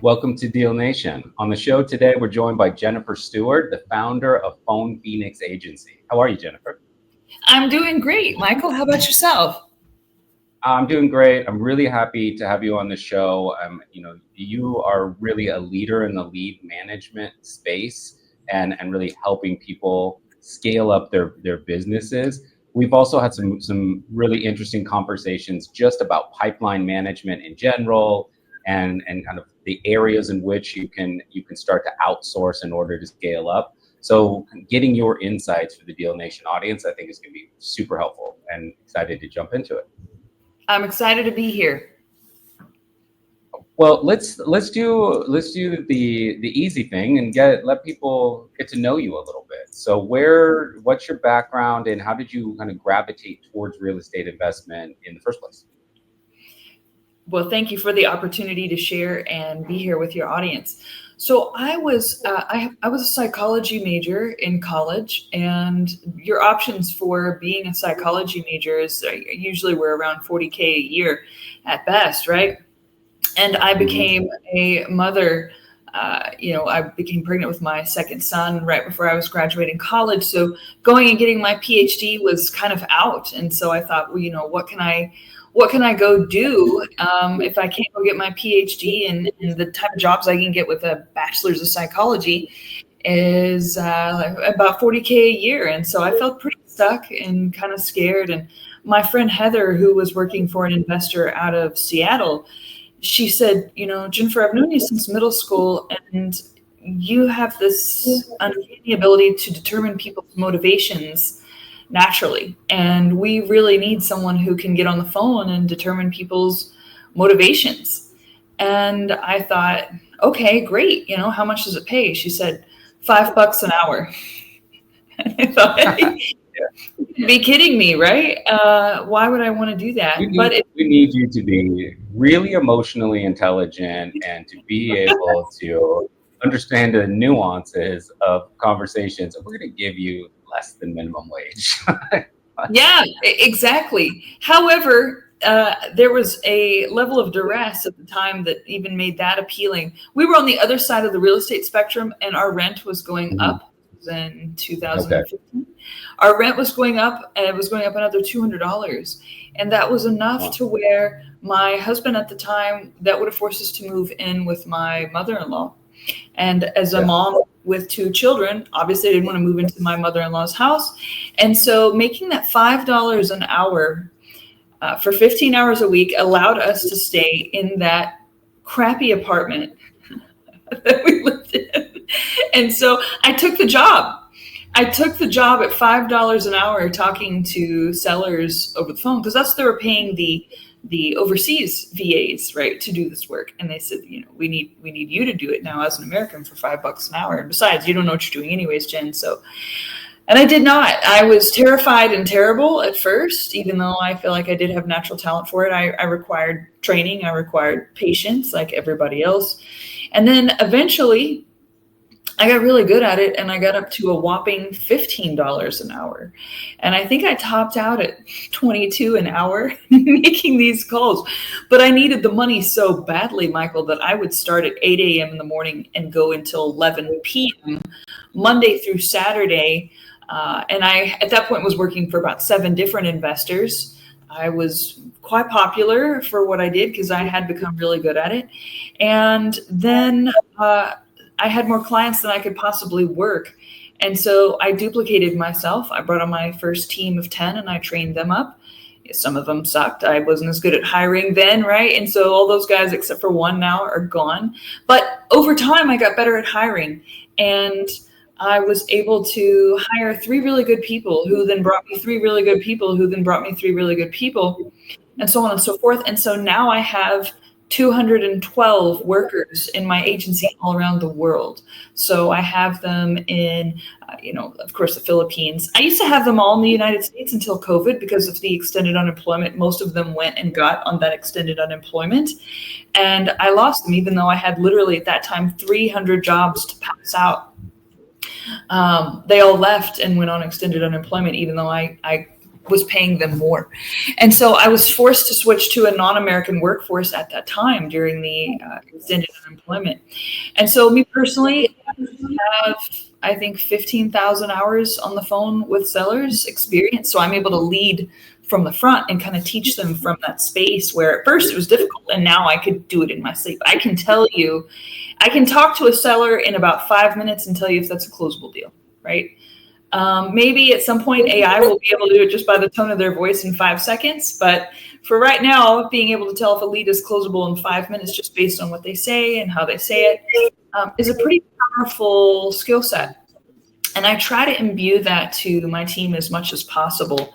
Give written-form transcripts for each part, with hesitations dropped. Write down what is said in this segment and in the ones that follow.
Welcome to Deal Nation. On the show today, we're joined by Jennifer Steward, the founder of Phone Phoenix Agency. How are you, Jennifer? I'm doing great. Michael, how about yourself? I'm doing great. I'm really happy to have you on the show. You are really a leader in the lead management space and really helping people scale up their businesses. We've also had some really interesting conversations just about pipeline management in general and kind of the areas in which you can start to outsource in order to scale up. So getting your insights for the Deal Nation audience, I think is going to be super helpful, and excited to jump into it. I'm excited to be here. Well, let's do the easy thing and let people get to know you a little bit. So what's your background and how did you kind of gravitate towards real estate investment in the first place? Well, thank you for the opportunity to share and be here with your audience. So I was a psychology major in college, and your options for being a psychology major is usually we're around $40K a year at best, right? And I became a mother. I became pregnant with my second son right before I was graduating college. So going and getting my PhD was kind of out, and so I thought, well, what can I go do if I can't go get my PhD? And the type of jobs I can get with a bachelor's of psychology is about $40K a year. And so I felt pretty stuck and kind of scared. And my friend Heather, who was working for an investor out of Seattle, she said, Jennifer, I've known you since middle school, and you have this uncanny ability to determine people's motivations naturally. And we really need someone who can get on the phone and determine people's motivations. And I thought, okay, great. How much does it pay? She said, $5 an hour. And I thought, you'd be kidding me, right? Why would I want to do that? We need you to be really emotionally intelligent and to be able to understand the nuances of conversations. We're going to give you less than minimum wage. Yeah, exactly. However, there was a level of duress at the time that even made that appealing. We were on the other side of the real estate spectrum, and our rent was going up in 2015. Okay. Our rent was going up, and it was going up another $200. And that was enough to where my husband at the time, that would have forced us to move in with my mother-in-law. And as a mom with two children, obviously I didn't want to move into my mother-in-law's house. And so making that $5 an hour for 15 hours a week allowed us to stay in that crappy apartment that we lived in. And so I took the job. at $5 an hour talking to sellers over the phone, because that's they were paying the overseas VAs, right, to do this work. And they said, we need you to do it now as an American for $5 an hour. And besides, you don't know what you're doing anyways, Jen. So, and I did not. I was terrified and terrible at first, even though I feel like I did have natural talent for it. I required training. I required patience like everybody else. And then eventually I got really good at it, and I got up to a whopping $15 an hour. And I think I topped out at $22 an hour making these calls. But I needed the money so badly, Michael, that I would start at 8 a.m. in the morning and go until 11 p.m. Monday through Saturday. And I, at that point, was working for about 7 different investors. I was quite popular for what I did because I had become really good at it. And then I had more clients than I could possibly work. And so I duplicated myself. I brought on my first team of 10 and I trained them up. Some of them sucked. I wasn't as good at hiring then, right? And so all those guys, except for one now, are gone. But over time, I got better at hiring. And I was able to hire 3 really good people who then brought me 3 really good people who then brought me 3 really good people, and so on and so forth. And so now I have 212 workers in my agency all around the world. So I have them in, of course, the Philippines. I used to have them all in the United States until COVID because of the extended unemployment. Most of them went and got on that extended unemployment. And I lost them, even though I had literally at that time 300 jobs to pass out. They all left and went on extended unemployment, even though I was paying them more. And so I was forced to switch to a non-American workforce at that time during the extended unemployment. And so me personally, I have, I think, 15,000 hours on the phone with sellers experience. So I'm able to lead from the front and kind of teach them from that space where at first it was difficult. And now I could do it in my sleep. I can tell you, I can talk to a seller in about 5 minutes and tell you if that's a closable deal, right? Maybe at some point AI will be able to do it just by the tone of their voice in 5 seconds. But for right now, being able to tell if a lead is closable in 5 minutes just based on what they say and how they say it is a pretty powerful skill set. And I try to imbue that to my team as much as possible.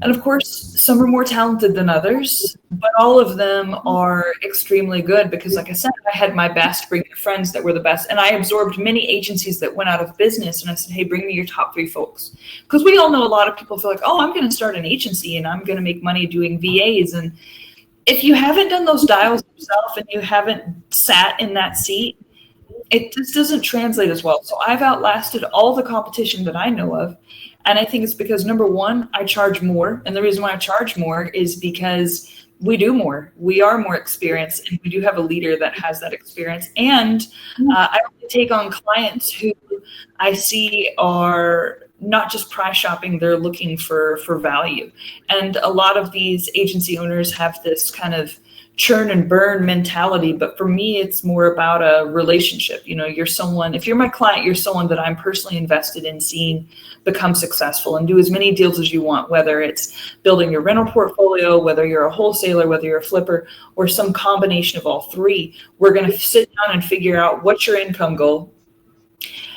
And of course, some are more talented than others, but all of them are extremely good because, like I said, I had my best, bring your friends that were the best. And I absorbed many agencies that went out of business. And I said, hey, bring me your top 3 folks. Because we all know a lot of people feel like, oh, I'm going to start an agency and I'm going to make money doing VAs. And if you haven't done those dials yourself and you haven't sat in that seat, it just doesn't translate as well. So I've outlasted all the competition that I know of. And I think it's because, number one, I charge more. And the reason why I charge more is because we do more. We are more experienced, and we do have a leader that has that experience. And I only take on clients who I see are not just price shopping, they're looking for value. And a lot of these agency owners have this kind of churn and burn mentality. But for me, it's more about a relationship. You know, you're someone, if you're my client, you're someone that I'm personally invested in seeing become successful and do as many deals as you want, whether it's building your rental portfolio, whether you're a wholesaler, whether you're a flipper, or some combination of all 3. We're going to sit down and figure out what's your income goal.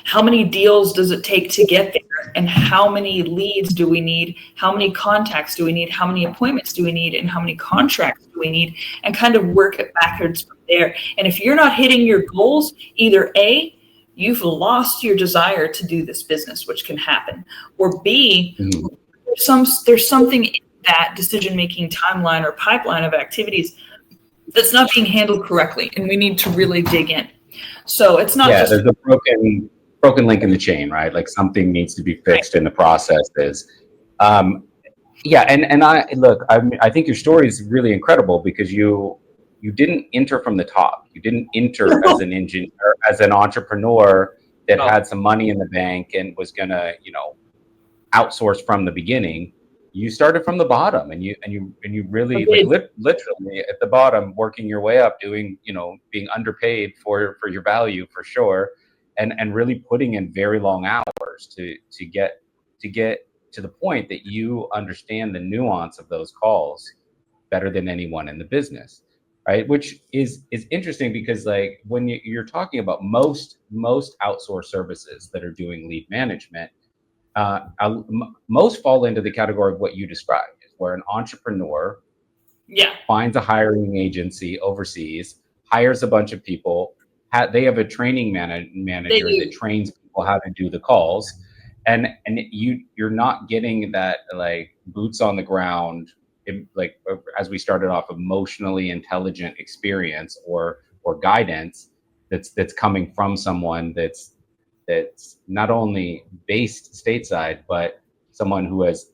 How many deals does it take to get there? And how many leads do we need? How many contacts do we need? How many appointments do we need? And how many contracts do we need? And kind of work it backwards from there. And if you're not hitting your goals, either A, you've lost your desire to do this business, which can happen, or B, there's something in that decision-making timeline or pipeline of activities that's not being handled correctly. And we need to really dig in. So it's not just there's a broken link in the chain, right? Like something needs to be fixed in the processes. And I think your story is really incredible because you didn't enter from the top. You didn't enter as an engineer, as an entrepreneur that had some money in the bank and was gonna, outsource from the beginning. You started from the bottom, and you really literally at the bottom, working your way up, doing, being underpaid for your value for sure, and really putting in very long hours to get to the point that you understand the nuance of those calls better than anyone in the business, right? Which is interesting because, like, when you're talking about most outsourced services that are doing lead management, most fall into the category of what you described, is where an entrepreneur finds a hiring agency overseas, hires a bunch of people. They have a training manager that trains people how to do the calls, and you're not getting that, like, boots on the ground, like, as we started off, emotionally intelligent experience or guidance that's coming from someone that's not only based stateside, but someone who has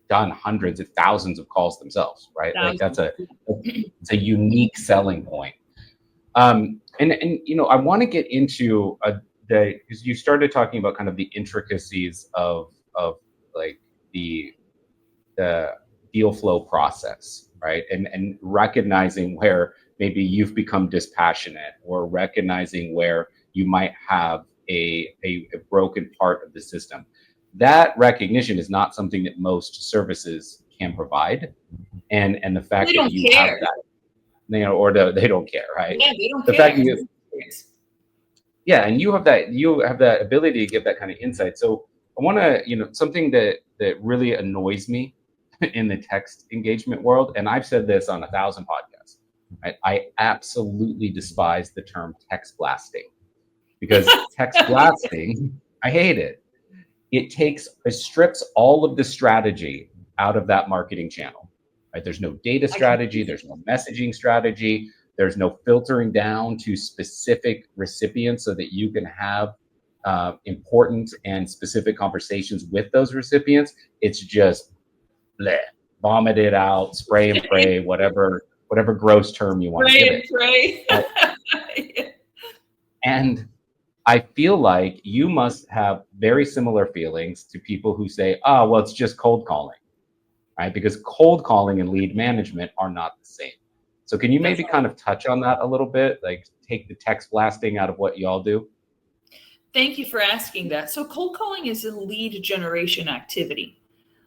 done hundreds of thousands of calls themselves, right? Like it's a unique selling point. And I want to get into because you started talking about kind of the intricacies of like the deal flow process, right? And recognizing where maybe you've become dispassionate, or recognizing where you might have a broken part of the system. That recognition is not something that most services can provide, and the fact that you have that, or they don't care, right? Yeah, they don't the care. Fact that and you have that ability to give that kind of insight. So I want to, something that really annoys me in the text engagement world, and I've said this on 1,000 podcasts, right? I absolutely despise the term text blasting, because text blasting, I hate it. It strips all of the strategy out of that marketing channel, right? There's no data strategy, there's no messaging strategy, there's no filtering down to specific recipients so that you can have important and specific conversations with those recipients. It's just bleh, vomit it out, spray and pray, whatever gross term you want to give it. Pray. And I feel like you must have very similar feelings to people who say, oh, well, it's just cold calling, right? Because cold calling and lead management are not the same. So can you maybe kind of touch on that a little bit, like take the text blasting out of what y'all do? Thank you for asking that. So cold calling is a lead generation activity.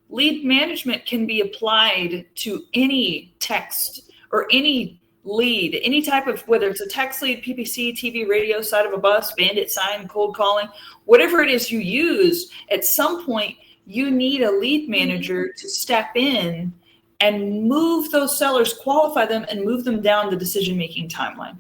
Lead management can be applied to any text or any lead, any type of, whether it's a text lead, PPC, TV, radio, side of a bus, bandit sign, cold calling, whatever it is you use, at some point you need a lead manager to step in and move those sellers, qualify them, and move them down the decision-making timeline.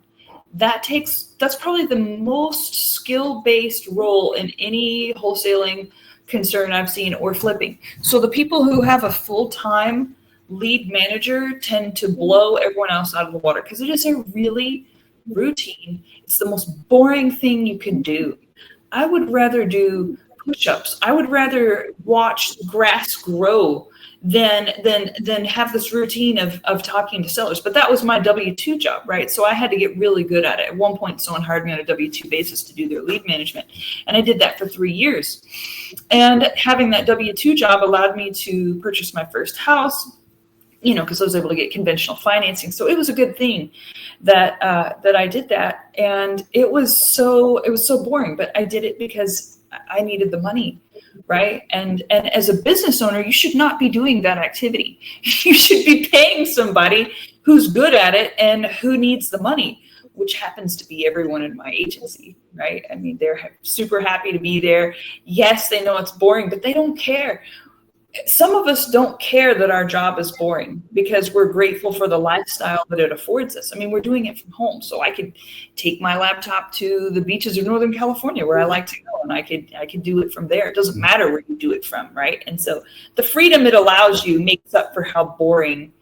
That's probably the most skill-based role in any wholesaling concern I've seen, or flipping. So the people who have a full-time lead manager tend to blow everyone else out of the water because it is a really routine. It's the most boring thing you can do. I would rather do push-ups. I would rather watch grass grow than have this routine of talking to sellers. But that was my W-2 job, right? So I had to get really good at it. At one point, someone hired me on a W-2 basis to do their lead management. And I did that for 3 years. And having that W-2 job allowed me to purchase my first house, because I was able to get conventional financing. So it was a good thing that I did that. And it was so boring, but I did it because I needed the money. Right. And as a business owner, you should not be doing that activity. You should be paying somebody who's good at it and who needs the money, which happens to be everyone in my agency. Right. I mean, they're super happy to be there. Yes, they know it's boring, but they don't care. Some of us don't care that our job is boring because we're grateful for the lifestyle that it affords us. I mean, we're doing it from home. So I could take my laptop to the beaches of Northern California where I like to go, and I could do it from there. It doesn't matter where you do it from, right? And so the freedom it allows you makes up for how boring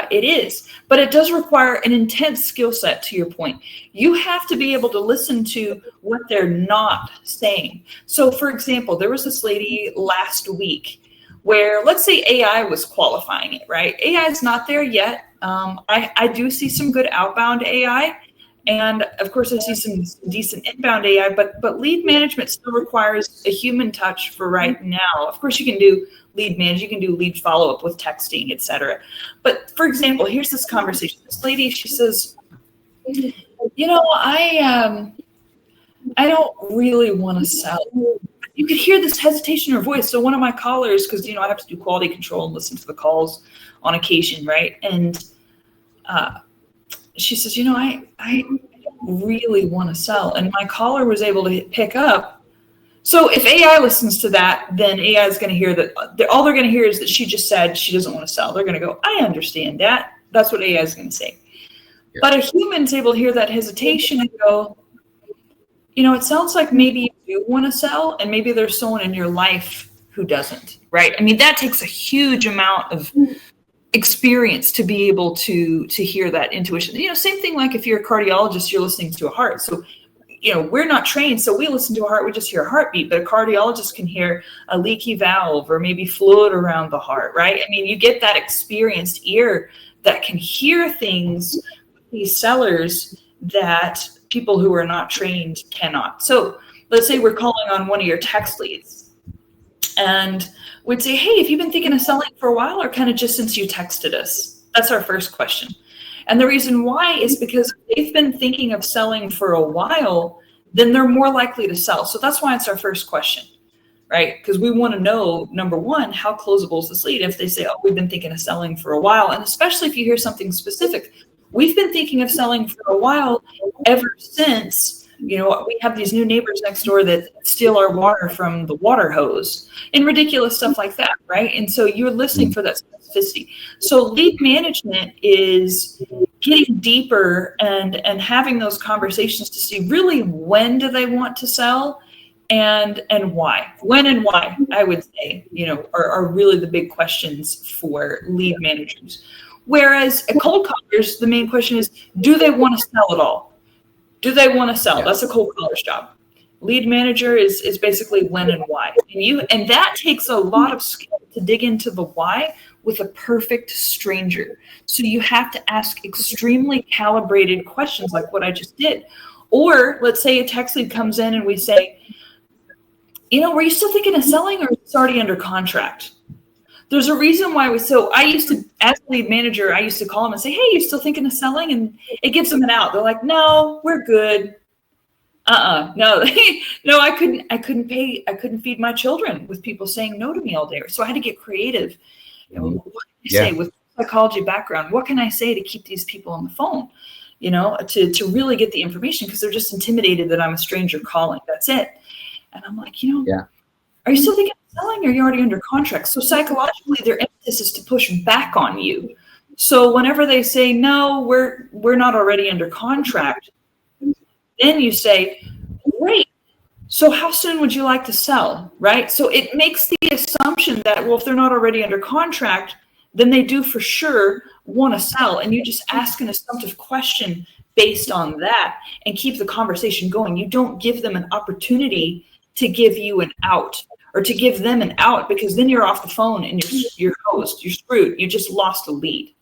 it is. But it does require an intense skill set, to your point. You have to be able to listen to what they're not saying. So, for example, there was this lady last week where, let's say AI was qualifying it, right? AI is not there yet. I do see some good outbound AI. And of course I see some decent inbound AI, but lead management still requires a human touch for right now. Of course you can do lead management, you can do lead follow-up with texting, et cetera. But for example, here's this conversation. This lady, she says, I don't really want to sell. You could hear this hesitation in her voice. So one of my callers, because, I have to do quality control and listen to the calls on occasion, right? And she says, I really want to sell. And my caller was able to pick up. So if AI listens to that, then AI is going to hear that. All they're going to hear is that she just said she doesn't want to sell. They're going to go, I understand that. That's what AI is going to say. Yeah. But a human's able to hear that hesitation and go, it sounds like maybe you do want to sell, and maybe there's someone in your life who doesn't, right? I mean, that takes a huge amount of experience to be able to hear that intuition. Same thing like if you're a cardiologist, you're listening to a heart. So, we're not trained, so we listen to a heart, we just hear a heartbeat, but a cardiologist can hear a leaky valve or maybe fluid around the heart, right? I mean, you get that experienced ear that can hear things with these sellers that people who are not trained cannot. So let's say we're calling on one of your text leads and we'd say, hey, have you been thinking of selling for a while or kind of just since you texted us? That's our first question. And the reason why is because if they've been thinking of selling for a while, then they're more likely to sell. So that's why it's our first question, right? Because we want to know, number one, how closable is this lead? If they say, oh, we've been thinking of selling for a while, and especially if you hear something specific, we've been thinking of selling for a while ever since, we have these new neighbors next door that steal our water from the water hose and ridiculous stuff like that, right? And so you're listening for that specificity. So lead management is getting deeper and having those conversations to see really when do they want to sell and why. When and why, I would say, are really the big questions for lead managers. Whereas at cold callers, the main question is, do they want to sell at all? Do they want to sell? Yeah. That's a cold caller's job. Lead manager is basically when and why. And that takes a lot of skill to dig into the why with a perfect stranger. So you have to ask extremely calibrated questions like what I just did. Or let's say a text lead comes in and we say, were you still thinking of selling, or it's already under contract? There's a reason why I used to, as lead manager, I used to call them and say, hey, you still thinking of selling? And it gives them an out. They're like, no, we're good. No, no, I couldn't feed my children with people saying no to me all day. So I had to get creative. What can I say with psychology background? What can I say to keep these people on the phone? To really get the information, because they're just intimidated that I'm a stranger calling. That's it. And I'm like, are you still thinking of selling, or are you already under contract? So psychologically, their emphasis is to push back on you. So whenever they say, no, we're not already under contract, then you say, great. So how soon would you like to sell, right? So it makes the assumption that, well, if they're not already under contract, then they do for sure want to sell. And you just ask an assumptive question based on that and keep the conversation going. You don't give them an opportunity to give you an out, or to give them an out, because then you're off the phone and you're hosed, you're screwed. You just lost a lead,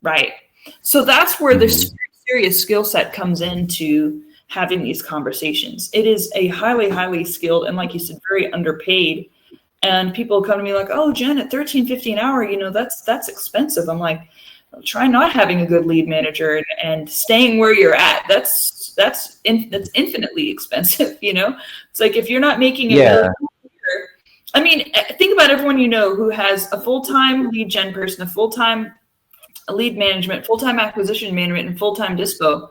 right? So that's where this serious skill set comes into having these conversations. It is a highly, highly skilled, and like you said, very underpaid. And people come to me like, oh, Jen, at $13.50 an hour, that's expensive. I'm like, try not having a good lead manager and staying where you're at. That's infinitely expensive. It's like, if you're not making it, I mean, think about everyone who has a full-time lead gen person, a full-time lead management, full-time acquisition management, and full-time dispo.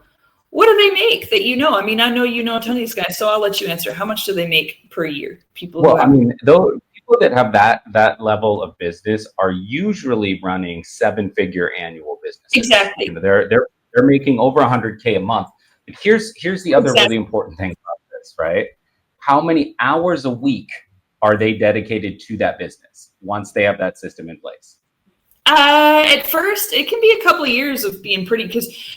What do they make that I mean, I know a ton of these guys, so I'll let you answer. How much do they make per year? Those people that have that level of business are usually running 7-figure annual businesses. Exactly. They're making over 100K a month. But here's the other really important thing about this, right? How many hours a week are they dedicated to that business once they have that system in place? At first, it can be a couple of years of being pretty,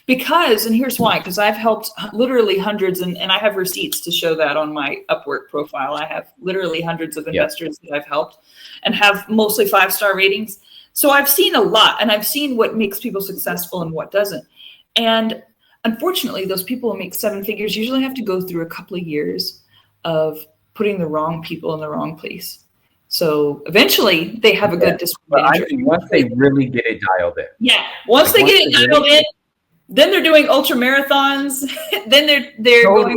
because, and here's why, because I've helped literally hundreds, and I have receipts to show that on my Upwork profile. I have literally hundreds of investors that I've helped, and have mostly 5-star ratings. So I've seen a lot, and I've seen what makes people successful and what doesn't. And unfortunately, those people who make 7 figures usually have to go through a couple of years of putting the wrong people in the wrong place. So eventually they have a good discipline manager. Once they really get it dialed in. Yeah. Once they get it dialed in, then they're doing ultra marathons. Then they're totally.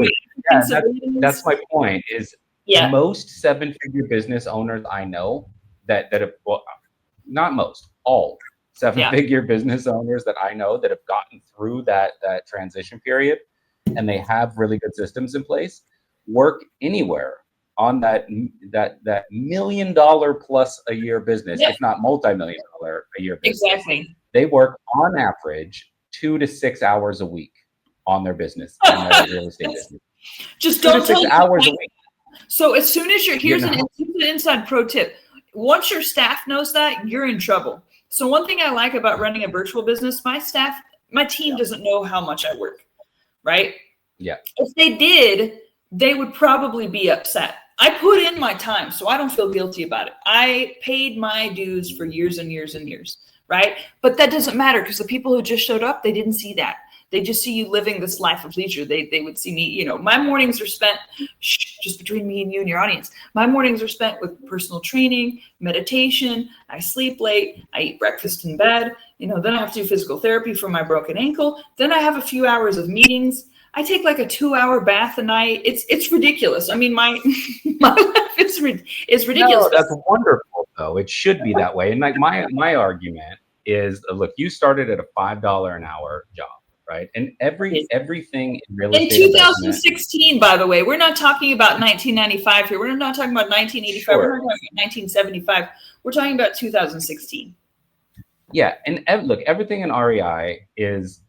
going. That's my point. Is most 7-figure business owners I know that have, well, not most, all 7-figure business owners that I know that have gotten through that transition period, and they have really good systems in place, work anywhere on that $1 million plus a year business, if not multi-million-dollar a year business. Exactly. They work on average 2 to 6 hours a week on their business, on their real estate business. Just don't tell 6 hours a week. So as soon as here's an inside pro tip. Once your staff knows that, you're in trouble. So one thing I like about running a virtual business, my team doesn't know how much I work, right? Yeah. If they did, they would probably be upset. I put in my time, so I don't feel guilty about it. I paid my dues for years and years and years, right? But that doesn't matter, because the people who just showed up, they didn't see that. They just see you living this life of leisure. They would see me, my mornings are spent, just between me and you and your audience, my mornings are spent with personal training, meditation. I sleep late. I eat breakfast in bed. Then I have to do physical therapy for my broken ankle. Then I have a few hours of meetings. I take like a 2-hour bath a night. It's ridiculous. I mean, my life is ridiculous. No, that's wonderful, though. It should be that way. And like my argument is, look, you started at a $5 an hour job, right? And everything in real estate. In 2016, by the way, we're not talking about 1995 here. We're not talking about 1985. Sure. We're not talking about 1975. We're talking about 2016. Yeah, and look, everything in REI is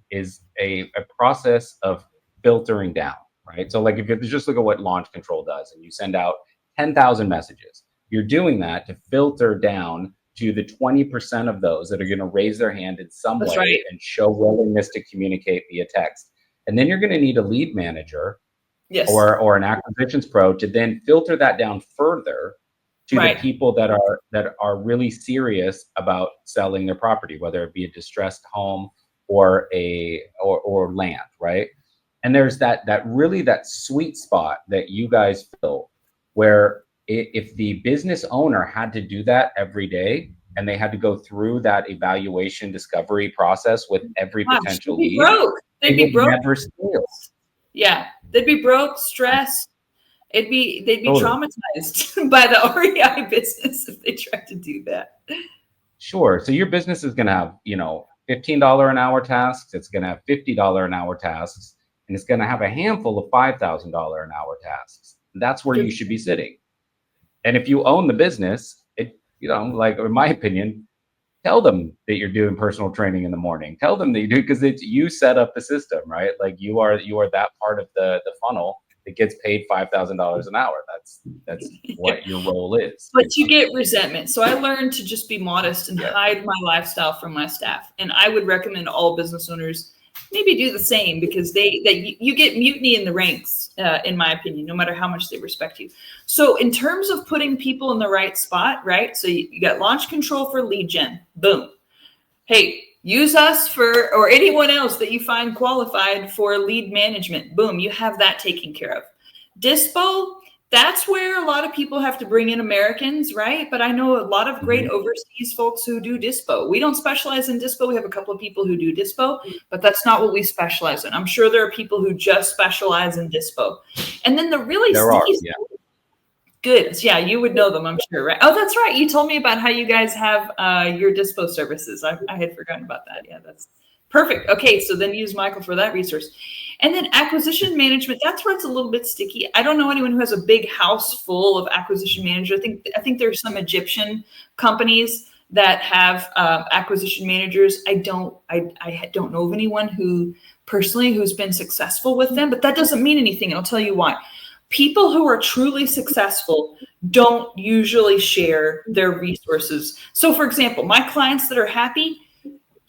a process of filtering down, right? So like if you just look at what launch control does, and you send out 10,000 messages, you're doing that to filter down to the 20% of those that are going to raise their hand in some way and show willingness to communicate via text. And then you're going to need a lead manager or an acquisitions pro to then filter that down further to the Right. people that are really serious about selling their property, whether it be a distressed home or or land, right? And there's that really that sweet spot that you guys fill, where if the business owner had to do that every day and they had to go through that evaluation discovery process with every Gosh, they'd potential be lead, broke. they They'd would be broke. never scale. Yeah. They'd be broke, stressed. They'd be Totally. traumatized by the REI business if they tried to do that. Sure. So your business is going to have, $15 an hour tasks. It's going to have $50 an hour tasks, and it's going to have a handful of $5,000 an hour tasks. That's where you should be sitting. And if you own the business, like in my opinion, tell them that you're doing personal training in the morning. Tell them that you do, because it's you set up the system, right? Like you are that part of the funnel that gets paid $5,000 an hour. That's what your role is. But you get resentment. So I learned to just be modest and hide my lifestyle from my staff. And I would recommend all business owners maybe do the same, because you get mutiny in the ranks, in my opinion, no matter how much they respect you. So in terms of putting people in the right spot, right? So you got launch control for lead gen. Boom. Hey, use us or anyone else that you find qualified for lead management. Boom, you have that taken care of. Dispo, that's where a lot of people have to bring in Americans, right? But I know a lot of great overseas folks who do dispo. We don't specialize in dispo. We have a couple of people who do dispo, but that's not what we specialize in. I'm sure there are people who just specialize in dispo. And then the really sneaky Good. Yeah, you would know them, I'm sure, right? Oh, that's right. You told me about how you guys have your dispo services. I had forgotten about that. Yeah, that's perfect. Okay, so then use Michael for that resource. And then acquisition management, that's where it's a little bit sticky. I don't know anyone who has a big house full of acquisition managers. I think there's some Egyptian companies that have acquisition managers. I don't know of anyone who's been successful with them, but that doesn't mean anything. And I'll tell you why. People who are truly successful don't usually share their resources. So for example, my clients that are happy,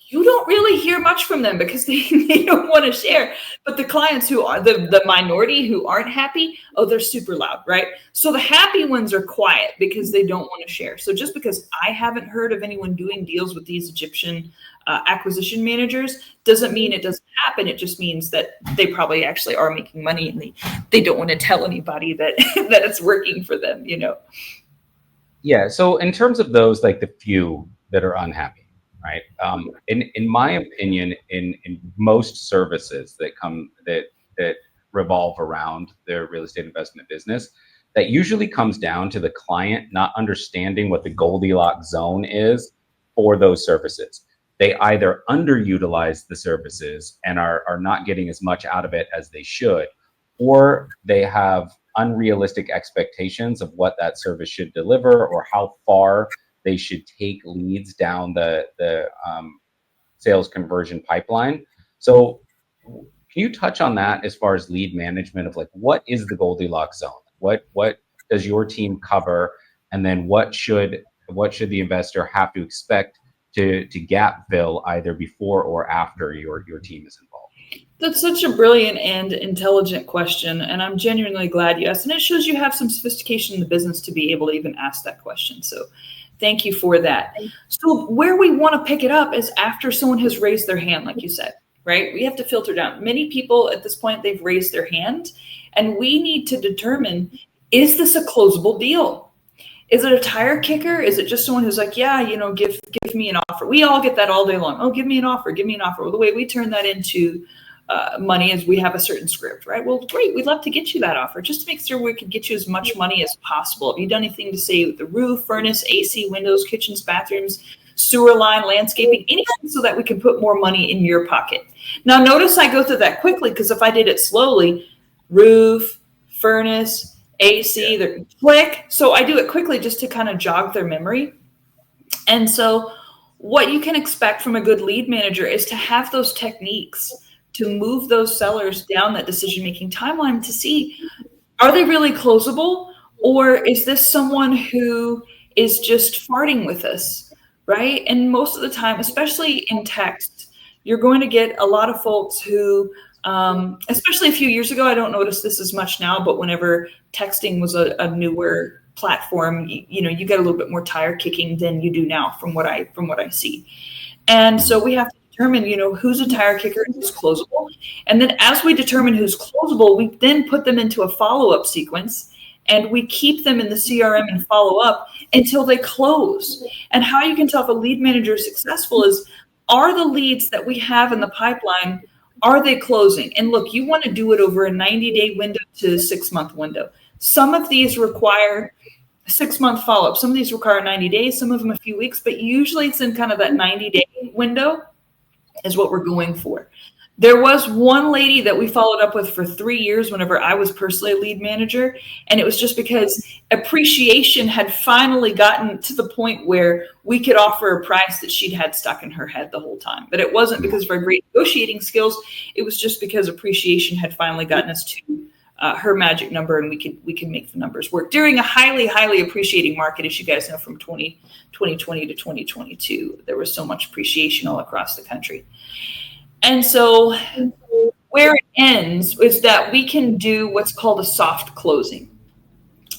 you don't really hear much from them because they don't want to share. But the clients who are the minority who aren't happy, they're super loud, right? So the happy ones are quiet because they don't want to share. So just because I haven't heard of anyone doing deals with these Egyptian acquisition managers doesn't mean it doesn't happen. It just means that they probably actually are making money and they don't want to tell anybody that that it's working for them, Yeah. So in terms of those, like the few that are unhappy, right? In my opinion, in most services that revolve around their real estate investment business, that usually comes down to the client not understanding what the Goldilocks zone is for those services. They either underutilize the services and are not getting as much out of it as they should, or they have unrealistic expectations of what that service should deliver or how far they should take leads down the sales conversion pipeline. So can you touch on that as far as lead management of like, what is the Goldilocks zone? What does your team cover? And then what should the investor have to expect to gap fill either before or after your team is involved? That's such a brilliant and intelligent question, and I'm genuinely glad you asked. And it shows you have some sophistication in the business to be able to even ask that question. So thank you for that. So where we want to pick it up is after someone has raised their hand, like you said, right? We have to filter down. Many people at this point, they've raised their hand, and we need to determine, is this a closable deal? Is it a tire kicker? Is it just someone who's like, yeah, give me an offer? We all get that all day long. Oh, give me an offer. Give me an offer. Well, the way we turn that into money is we have a certain script, right? Well, great. We'd love to get you that offer just to make sure we can get you as much money as possible. Have you done anything to say with the roof, furnace, AC, windows, kitchens, bathrooms, sewer line, landscaping, anything so that we can put more money in your pocket? Now, notice I go through that quickly because if I did it slowly, roof, furnace, AC, they're click. So I do it quickly just to kind of jog their memory. And so what you can expect from a good lead manager is to have those techniques to move those sellers down that decision-making timeline to see, are they really closable? Or is this someone who is just farting with us, right? And most of the time, especially in text, you're going to get a lot of folks who, especially a few years ago, I don't notice this as much now, but whenever texting was a newer platform, you get a little bit more tire kicking than you do now from what I see. And so we have to determine, who's a tire kicker and who's closable. And then as we determine who's closable, we then put them into a follow-up sequence, and we keep them in the CRM and follow up until they close. And how you can tell if a lead manager is successful is, are the leads that we have in the pipeline, are they closing? And look, you want to do it over a 90-day window to 6-month window. Some of these require 6-month follow-up. Some of these require 90 days, some of them a few weeks, but usually it's in kind of that 90-day window is what we're going for. There was one lady that we followed up with for 3 years whenever I was personally a lead manager. And it was just because appreciation had finally gotten to the point where we could offer a price that she'd had stuck in her head the whole time. But it wasn't because of our great negotiating skills. It was just because appreciation had finally gotten us to her magic number, and we could make the numbers work during a highly, highly appreciating market. As you guys know, from 2020 to 2022, there was so much appreciation all across the country. And so where it ends is that we can do what's called a soft closing,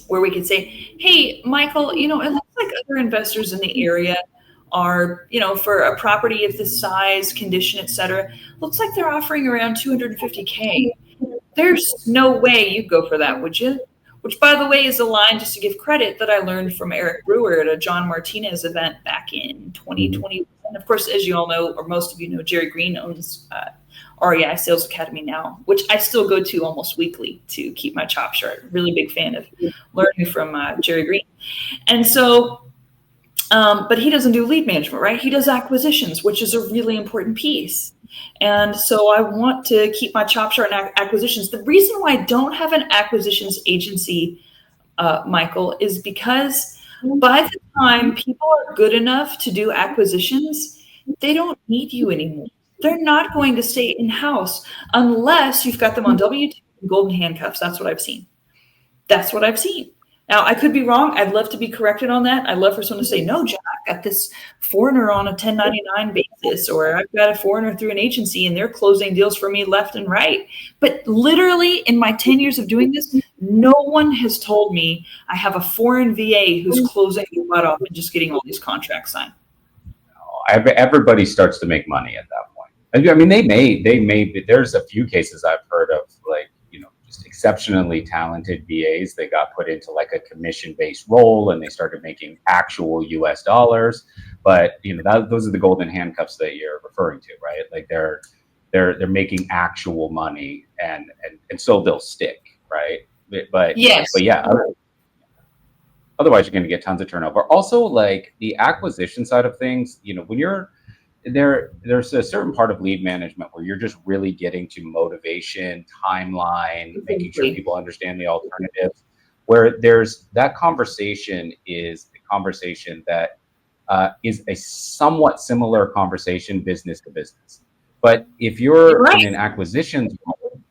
where we can say, hey, Michael, it looks like other investors in the area are, for a property of this size, condition, et cetera, looks like they're offering around $250K. There's no way you'd go for that, would you? Which, by the way, is a line, just to give credit, that I learned from Eric Brewer at a John Martinez event back in 2020. And of course, as you all know, or most of you know, Jerry Green owns REI Sales Academy now, which I still go to almost weekly to keep my chops sharp. Really big fan of learning from Jerry Green. And so, but he doesn't do lead management, right? He does acquisitions, which is a really important piece. And so I want to keep my chops sharp in acquisitions. The reason why I don't have an acquisitions agency, Michael, is because by the time people are good enough to do acquisitions, they don't need you anymore. They're not going to stay in-house unless you've got them on W-2 and golden handcuffs. That's what I've seen. Now, I could be wrong. I'd love to be corrected on that. I'd love for someone to say, no, John, I've got this foreigner on a 1099 basis, or I've got a foreigner through an agency and they're closing deals for me left and right. But literally in my 10 years of doing this, no one has told me I have a foreign VA who's closing their butt off and just getting all these contracts signed. Everybody starts to make money at that point. I mean, they may, there's a few cases I've heard of, like, just exceptionally talented VAs that got put into like a commission-based role and they started making actual US dollars. But those are the golden handcuffs that you're referring to, right? Like they're making actual money and so they'll stick, right? But yes. But yeah, otherwise you're going to get tons of turnover. Also, like the acquisition side of things, when you're there's a certain part of lead management where you're just really getting to motivation, timeline, making sure people understand the alternatives, where there's that conversation is a conversation that is a somewhat similar conversation business to business. But if you're in an acquisitions role,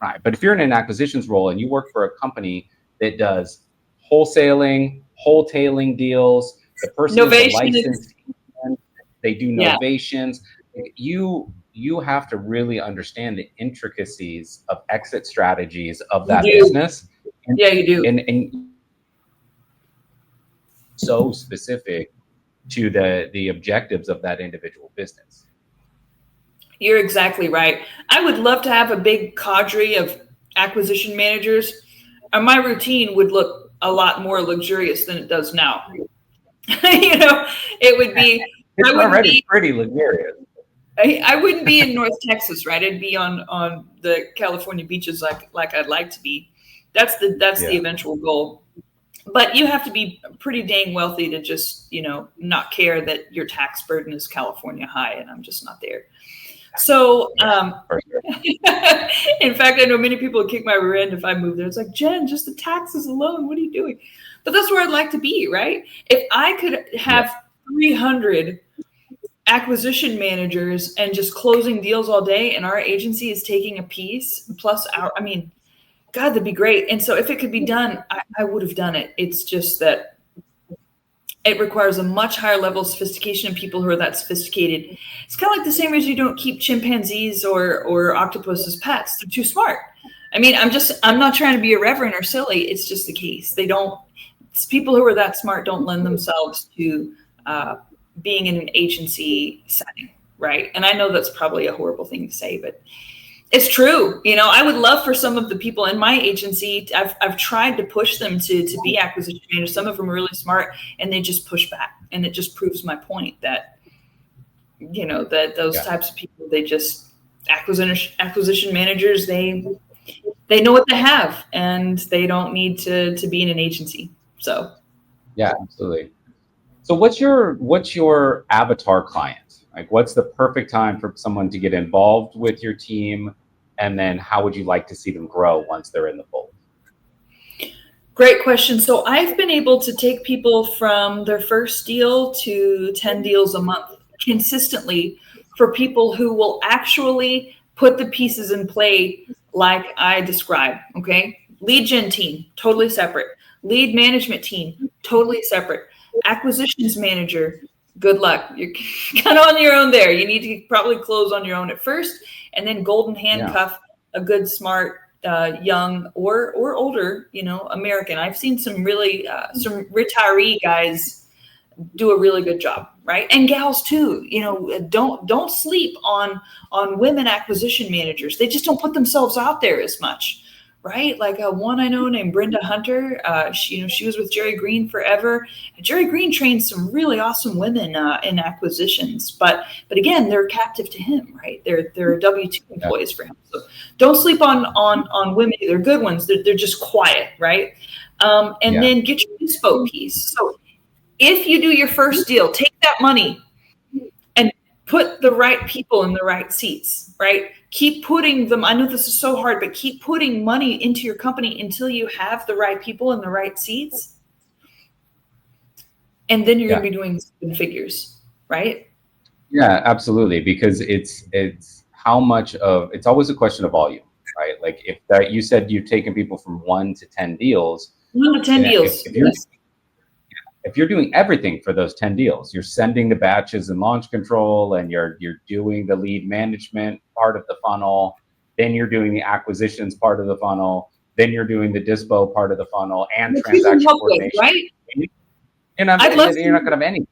right? But if you're in an acquisitions role and you work for a company that does wholesaling, wholetailing deals, the person is licensed. They do novations. You have to really understand the intricacies of exit strategies of that business. And, you do. And so specific to the objectives of that individual business. You're exactly right. I would love to have a big cadre of acquisition managers. My routine would look a lot more luxurious than it does now. It would be. It's already pretty luxurious. I wouldn't be in North Texas, right? I'd be on the California beaches like I'd like to be. That's the eventual goal. But you have to be pretty dang wealthy to just, not care that your tax burden is California high, and I'm just not there. So, in fact, I know many people would kick my rear end if I moved there. It's like, Jen, just the taxes alone, what are you doing? But that's where I'd like to be, right? If I could have 300 acquisition managers and just closing deals all day, and our agency is taking a piece plus God, that'd be great. And so if it could be done, I would have done it. It's just that it requires a much higher level of sophistication and people who are that sophisticated. It's kind of like the same reason you don't keep chimpanzees or octopus as pets. They're too smart. I'm not trying to be irreverent or silly. It's just the case. people who are that smart don't lend themselves to being in an agency setting, right? And I know that's probably a horrible thing to say, but it's true. I would love for some of the people in my agency, I've tried to push them to be acquisition managers. Some of them are really smart and they just push back. And it just proves my point that, that those types of people, they just acquisition managers, they know what they have and they don't need to be in an agency. So. Yeah, absolutely. So what's your avatar client? Like, what's the perfect time for someone to get involved with your team? And then how would you like to see them grow once they're in the fold? Great question. So I've been able to take people from their first deal to 10 deals a month consistently for people who will actually put the pieces in play like I described, okay? Lead gen team, totally separate. Lead management team, totally separate. Acquisitions manager, good luck. You're kind of on your own there. You need to probably close on your own at first, and then golden handcuff a good, smart, young or older, American. I've seen some really some retiree guys do a really good job, right? And gals too. Don't sleep on women acquisition managers. They just don't put themselves out there as much. Right? Like one I know named Brenda Hunter. She was with Jerry Green forever. And Jerry Green trained some really awesome women in acquisitions, but again, they're captive to him, right? They're W-2 employees for him. So don't sleep on women. They're good ones. They're just quiet, right? And then get your inspo piece. So if you do your first deal, take that money and put the right people in the right seats, right? Keep putting them, I know this is so hard, but keep putting money into your company until you have the right people in the right seats. And then you're going to be doing 7 figures, right? Yeah, absolutely. Because it's how much of, it's always a question of volume, right? Like if that, you said you've taken people from 1 to 10 deals. 1 to 10 deals. If you're doing everything for those 10 deals, you're sending the batches and launch control, and you're doing the lead management part of the funnel, then you're doing the acquisitions part of the funnel, then you're doing the dispo part of the funnel, and transaction coordination. Right? You're not going to have any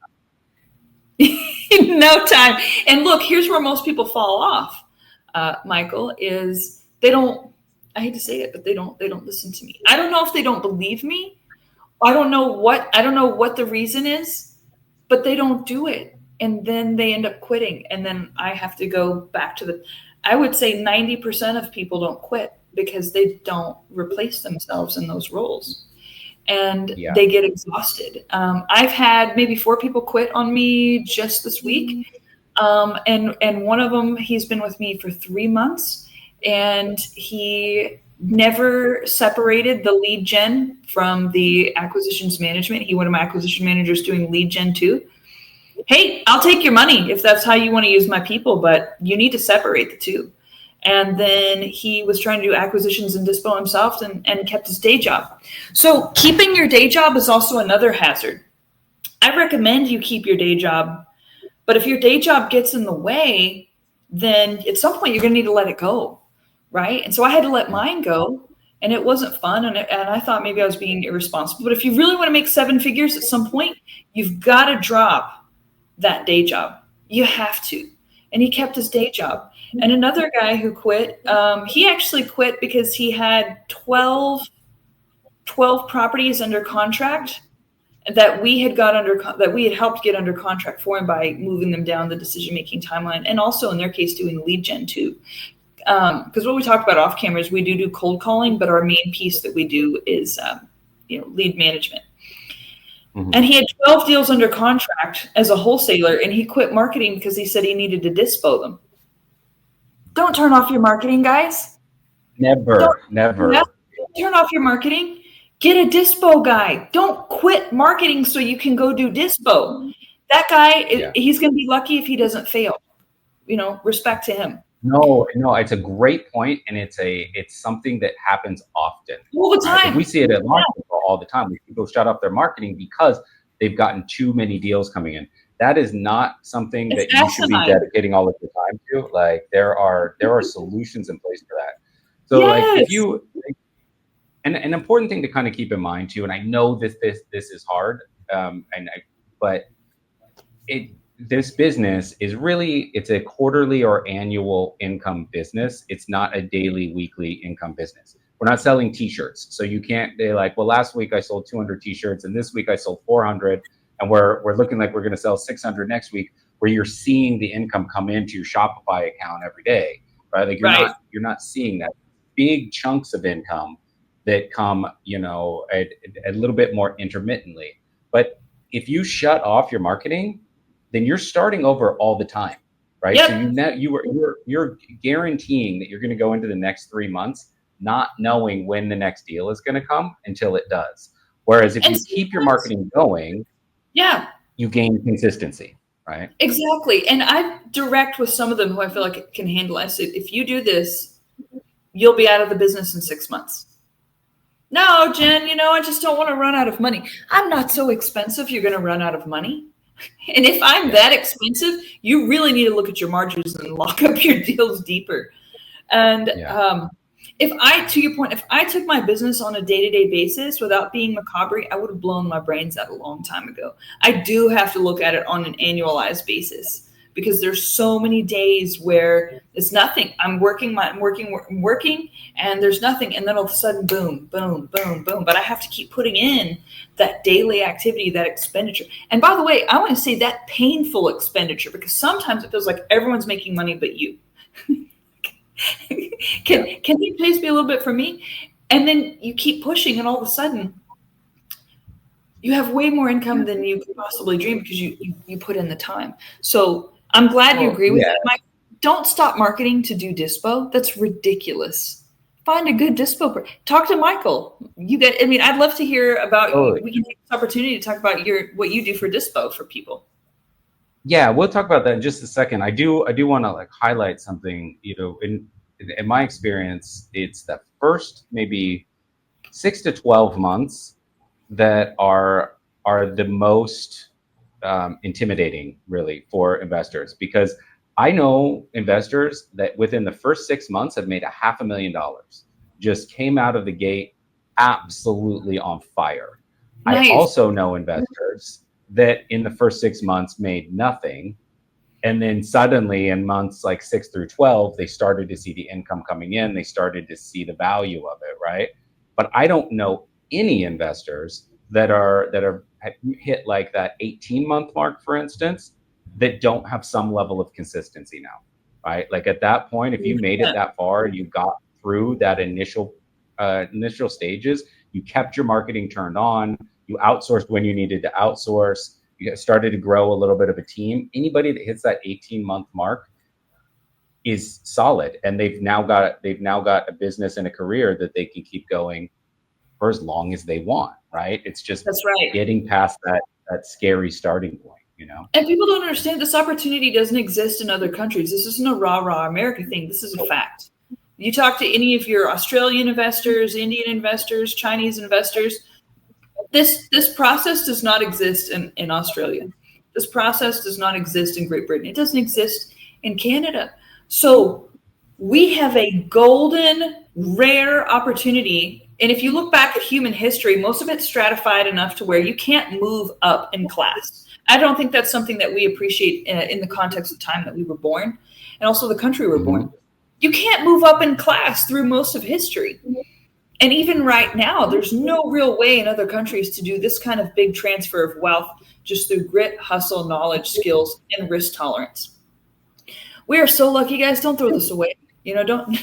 time. No time. And look, here's where most people fall off, Michael, is they don't, I hate to say it, but they don't listen to me. I don't know if they don't believe me. I don't know what the reason is, but they don't do it. And then they end up quitting. And then I have to go back to I would say 90% of people don't quit because they don't replace themselves in those roles. And they get exhausted. I've had maybe 4 people quit on me just this week. And one of them, he's been with me for 3 months, and he never separated the lead gen from the acquisitions management. He wanted my acquisition managers doing lead gen too. Hey, I'll take your money if that's how you want to use my people, but you need to separate the two. And then he was trying to do acquisitions and dispo himself and kept his day job. So keeping your day job is also another hazard. I recommend you keep your day job, but if your day job gets in the way, then at some point you're going to need to let it go. Right. And so I had to let mine go, and it wasn't fun. And I thought maybe I was being irresponsible. But if you really want to make 7 figures at some point, you've got to drop that day job. You have to. And he kept his day job. And another guy who quit, he actually quit because he had 12 properties under contract that we had helped get under contract for him by moving them down the decision-making timeline. And also in their case, doing lead gen too. Because what we talked about off camera is we do cold calling, but our main piece that we do is, lead management. Mm-hmm. And he had 12 deals under contract as a wholesaler, and he quit marketing because he said he needed to dispo them. Don't turn off your marketing, guys. Never. Don't turn off your marketing. Get a dispo guy. Don't quit marketing so you can go do dispo. That guy, he's going to be lucky if he doesn't fail. Respect to him. No, it's a great point, and it's something that happens often. All the time. We see it at launch all the time. People shut off their marketing because they've gotten too many deals coming in. That is not something that you should be dedicating all of your time to. Like there are solutions in place for that. So like if you an important thing to kind of keep in mind too, and I know this is hard, but this business is really, it's a quarterly or annual income business. It's not a daily, weekly income business. We're not selling t-shirts. So you can't, they're like, well, last week I sold 200 t-shirts and this week I sold 400 and we're looking like we're going to sell 600 next week, where you're seeing the income come into your Shopify account every day, right? Like you're not seeing that big chunks of income that come, a little bit more intermittently. But if you shut off your marketing, then you're starting over all the time, right? Yep. So you're guaranteeing that you're going to go into the next 3 months not knowing when the next deal is going to come until it does. Whereas if you keep your marketing going, you gain consistency, right? Exactly. And I direct with some of them who I feel like it can handle. I said, if you do this, you'll be out of the business in 6 months. No, Jen, I just don't want to run out of money. I'm not so expensive you're going to run out of money. And if I'm that expensive, you really need to look at your margins and lock up your deals deeper. And to your point, if I took my business on a day-to-day basis without being macabre, I would have blown my brains out a long time ago. I do have to look at it on an annualized basis because there's so many days where it's nothing. I'm working, and there's nothing. And then all of a sudden, boom, boom, boom, boom. But I have to keep putting in that daily activity, that expenditure. And by the way, I want to say that painful expenditure, because sometimes it feels like everyone's making money but you. Can you please be a little bit for me? And then you keep pushing, and all of a sudden you have way more income than you could possibly dream because you put in the time. So I'm glad you agree with that, Mike. Don't stop marketing to do dispo. That's ridiculous. Find a good dispo. Talk to Michael. I'd love to hear about. We can take this opportunity to talk about what you do for dispo for people. Yeah, we'll talk about that in just a second. I do want to highlight something. In my experience, it's the first maybe 6 to 12 months that are the most intimidating, really, for investors, because I know investors that within the first 6 months have made $500,000, just came out of the gate absolutely on fire. Nice. I also know investors that in the first 6 months made nothing. And then suddenly in months like 6 through 12, they started to see the income coming in. They started to see the value of it, right? But I don't know any investors that are hit like that 18-month mark, for instance, that don't have some level of consistency now, right? Like at that point, if you made it that far and you got through that initial stages, you kept your marketing turned on, you outsourced when you needed to outsource, you started to grow a little bit of a team. Anybody that hits that 18-month mark is solid, and they've now got a business and a career that they can keep going for as long as they want, right? It's just getting past that scary starting point, And people don't understand this opportunity doesn't exist in other countries. This isn't a rah-rah America thing. This is a fact. You talk to any of your Australian investors, Indian investors, Chinese investors, this process does not exist in Australia. This process does not exist in Great Britain. It doesn't exist in Canada. So we have a golden, rare opportunity. And if you look back at human history, most of it's stratified enough to where you can't move up in class. I don't think that's something that we appreciate in the context of time that we were born, and also the country we're born. You can't move up in class through most of history. And even right now, there's no real way in other countries to do this kind of big transfer of wealth just through grit, hustle, knowledge, skills, and risk tolerance. We are so lucky, guys. Don't throw this away. Don't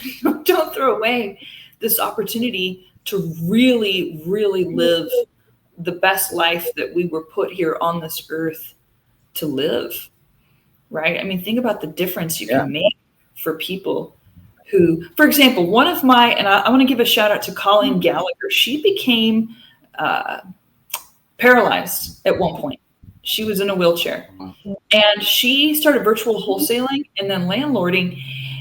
throw away this opportunity to really, really live the best life that we were put here on this earth to live, right? I mean, think about the difference you can make for people who, for example, one of my, and I want to give a shout out to Colleen Gallagher. She became paralyzed at one point. She was in a wheelchair, and she started virtual wholesaling and then landlording,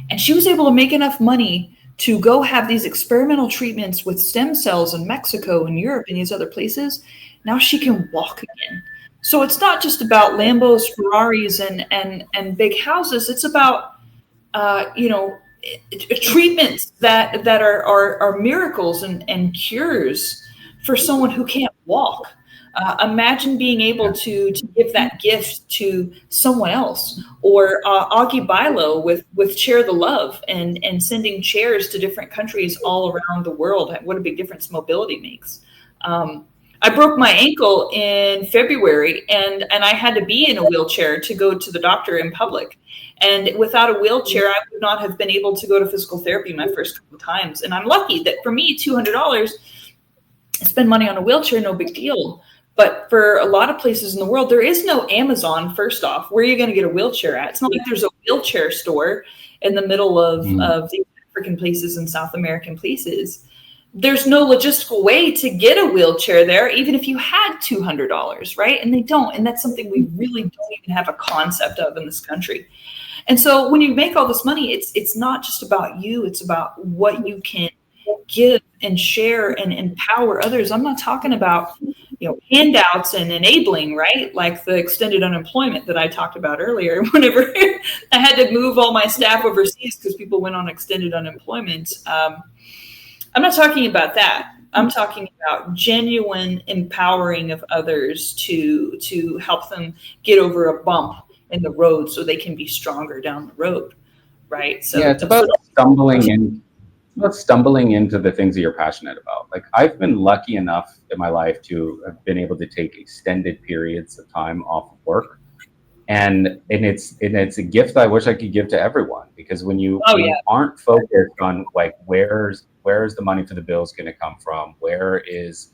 and she was able to make enough money to go have these experimental treatments with stem cells in Mexico and Europe and these other places. Now she can walk again. So it's not just about Lambos, Ferraris, and big houses. It's about, treatments that are miracles and cures for someone who can't walk. Imagine being able to give that gift to someone else, or Augie Bilo with Share the Love and sending chairs to different countries all around the world. What a big difference mobility makes. I broke my ankle in February, and I had to be in a wheelchair to go to the doctor in public. And without a wheelchair, I would not have been able to go to physical therapy my first couple of times. And I'm lucky that for me, $200, spend money on a wheelchair, no big deal. But for a lot of places in the world, there is no Amazon, first off. Where are you going to get a wheelchair at? It's not like there's a wheelchair store in the middle of the African places and South American places. There's no logistical way to get a wheelchair there, even if you had $200, right? And they don't. And that's something we really don't even have a concept of in this country. And so when you make all this money, it's not just about you. It's about what you can give and share and empower others. I'm not talking about, handouts and enabling, right? Like the extended unemployment that I talked about earlier. Whenever I had to move all my staff overseas because people went on extended unemployment. I'm not talking about that. I'm talking about genuine empowering of others to help them get over a bump in the road so they can be stronger down the road, right? So it's about stumbling into the things that you're passionate about. Like, I've been lucky enough in my life to have been able to take extended periods of time off of work. And it's a gift I wish I could give to everyone, because when you aren't focused on like where's the money for the bills going to come from, where is,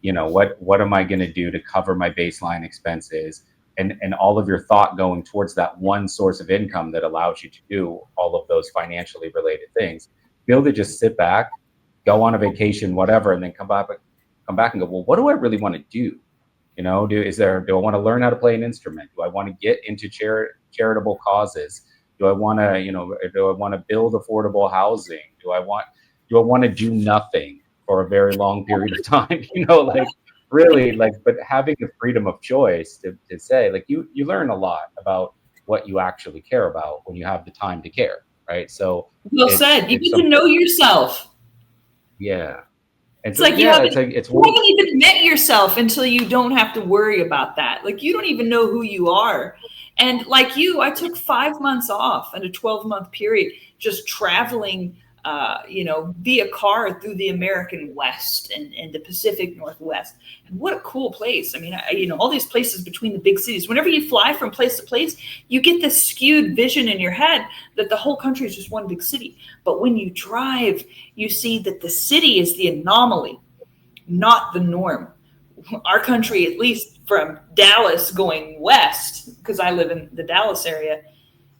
what am I going to do to cover my baseline expenses, and all of your thought going towards that one source of income that allows you to do all of those financially related things, be able to just sit back, go on a vacation, whatever, and then come back and go, well, what do I really want to do? Do I want to learn how to play an instrument? Do I want to get into charitable causes? Do I want to build affordable housing? Do I want to do nothing for a very long period of time? But having the freedom of choice to say, like, you learn a lot about what you actually care about when you have the time to care, right? So well said. You need to know yourself. Yeah. It's like you haven't even met yourself until you don't have to worry about that. Like, you don't even know who you are. And like you, I took 5 months off in a 12-month period, just traveling, via car through the American West and the Pacific Northwest. And what a cool place. I mean, all these places between the big cities, whenever you fly from place to place, you get this skewed vision in your head that the whole country is just one big city. But when you drive, you see that the city is the anomaly, not the norm. Our country, at least from Dallas going west, because I live in the Dallas area,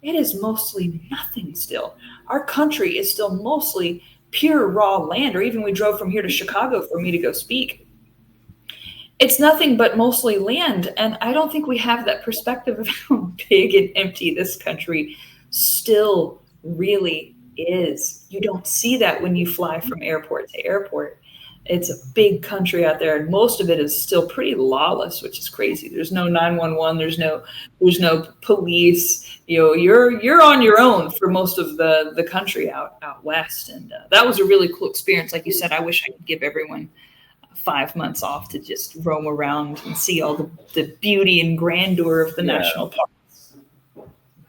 it is mostly nothing still. Our country is still mostly pure raw land, or even we drove from here to Chicago for me to go speak. It's nothing but mostly land. And I don't think we have that perspective of how big and empty this country still really is. You don't see that when you fly from airport to airport. It's a big country out there, and most of it is still pretty lawless, which is crazy. There's no 911. There's no police. You're on your own for most of the country out west, and that was a really cool experience. Like you said, I wish I could give everyone 5 months off to just roam around and see all the beauty and grandeur of the national parks.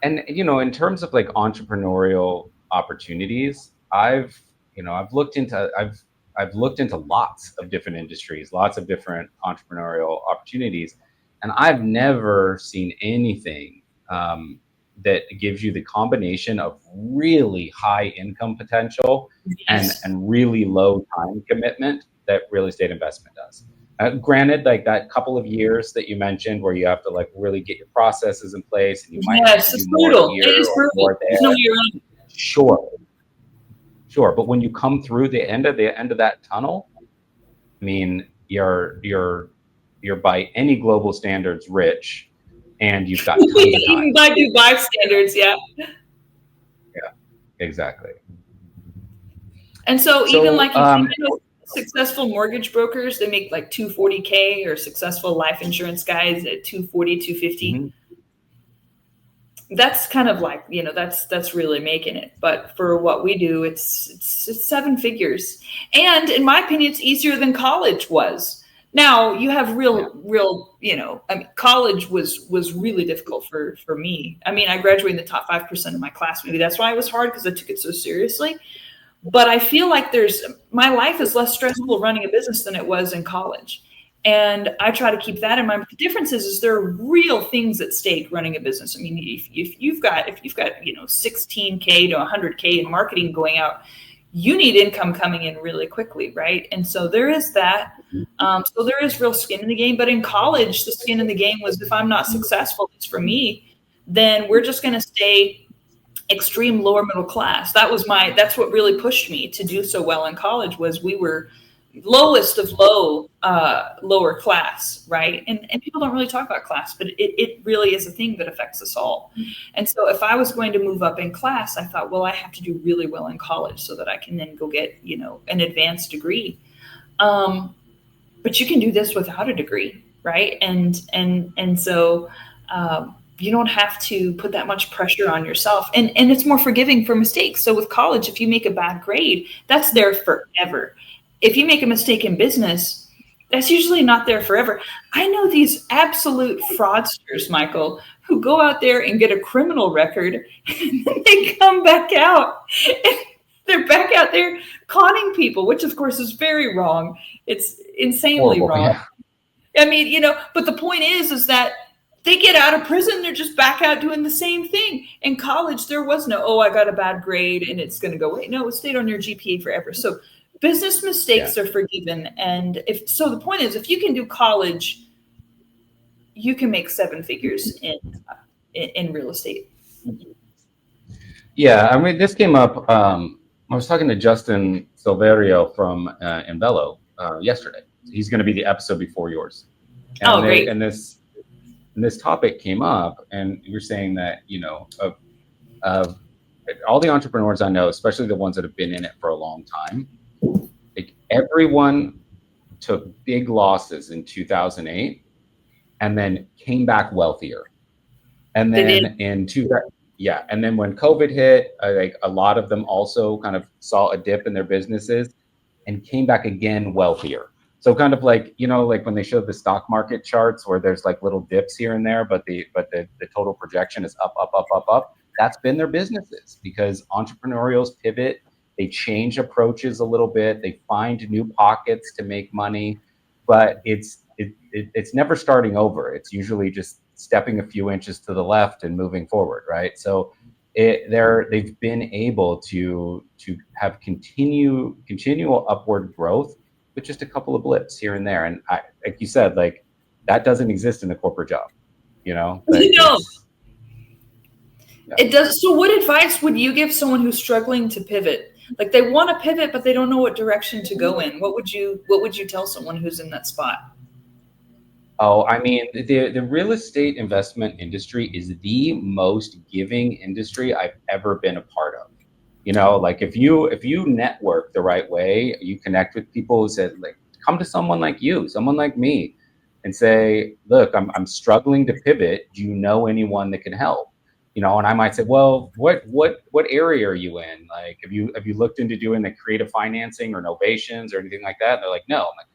And in terms of like entrepreneurial opportunities, I've looked into lots of different industries, lots of different entrepreneurial opportunities, and I've never seen anything that gives you the combination of really high income potential and really low time commitment that real estate investment does. Granted, like that couple of years that you mentioned where you have to like really get your processes in place, and you might have to do more here or more there. Sure, but when you come through the end of that tunnel, I mean, you're by any global standards rich, and you've got tons of time. Even by Dubai standards, yeah. Yeah, exactly. And so even like successful mortgage brokers, they make like $240K, or successful life insurance guys at $240, $250. that's kind of like, that's really making it. But for what we do, it's seven figures. And in my opinion, it's easier than college was. Now you have Yeah. real, I mean, college was really difficult for me. I mean, I graduated in the top 5% of my class. Maybe that's why it was hard, because I took it so seriously. But I feel like my life is less stressful running a business than it was in college. And I try to keep that in mind. But the difference is there are real things at stake running a business. I mean, if you've got 16K to 100K in marketing going out, you need income coming in really quickly, right? And so there is that. So there is real skin in the game. But in college, the skin in the game was, if I'm not successful, it's for me, then we're just going to stay extreme lower middle class. That's what really pushed me to do so well in college, was we were lowest of lower class, right? And people don't really talk about class, but it really is a thing that affects us all. And so if I was going to move up in class, I thought, well, I have to do really well in college so that I can then go get, an advanced degree. But you can do this without a degree, right? And so you don't have to put that much pressure on yourself, and it's more forgiving for mistakes. So with college, if you make a bad grade, that's there forever. If you make a mistake in business, that's usually not there forever. I know these absolute fraudsters, Michael, who go out there and get a criminal record, and then they come back out and they're back out there conning people, which of course is very wrong. It's insanely Horrible. wrong. Yeah. I mean, but the point is that they get out of prison, they're just back out doing the same thing. In college, there was no, oh, I got a bad grade and it's going to go away. No, it stayed on your GPA forever. So business mistakes are forgiven. And the point is, if you can do college, you can make seven figures in real estate. Yeah, I mean, this came up. I was talking to Justin Silverio from Envelo yesterday. He's going to be the episode before yours. And Great. And this topic came up, and you're saying that, of all the entrepreneurs I know, especially the ones that have been in it for a long time, like everyone took big losses in 2008 and then came back wealthier. And then and then when COVID hit, like a lot of them also kind of saw a dip in their businesses and came back again wealthier. So kind of like, like when they showed the stock market charts where there's like little dips here and there, but the total projection is up, up, up, up, up. That's been their businesses, because entrepreneurials pivot, they change approaches a little bit, they find new pockets to make money, but it's never starting over. It's usually just stepping a few inches to the left and moving forward, right? So they've been able to have continual upward growth with just a couple of blips here and there. And like you said, like that doesn't exist in a corporate job, Like, it does. So what advice would you give someone who's struggling to pivot? Like they want to pivot, but they don't know what direction to go in. What would you tell someone who's in that spot? Oh, I mean, the real estate investment industry is the most giving industry I've ever been a part of. Like if you network the right way, you connect with people who said, like, come to someone like you, someone like me, and say, look, I'm struggling to pivot. Do you know anyone that can help? And I might say, well, what area are you in? Like, have you looked into doing the creative financing or novations or anything like that? And they're like, no. I'm like,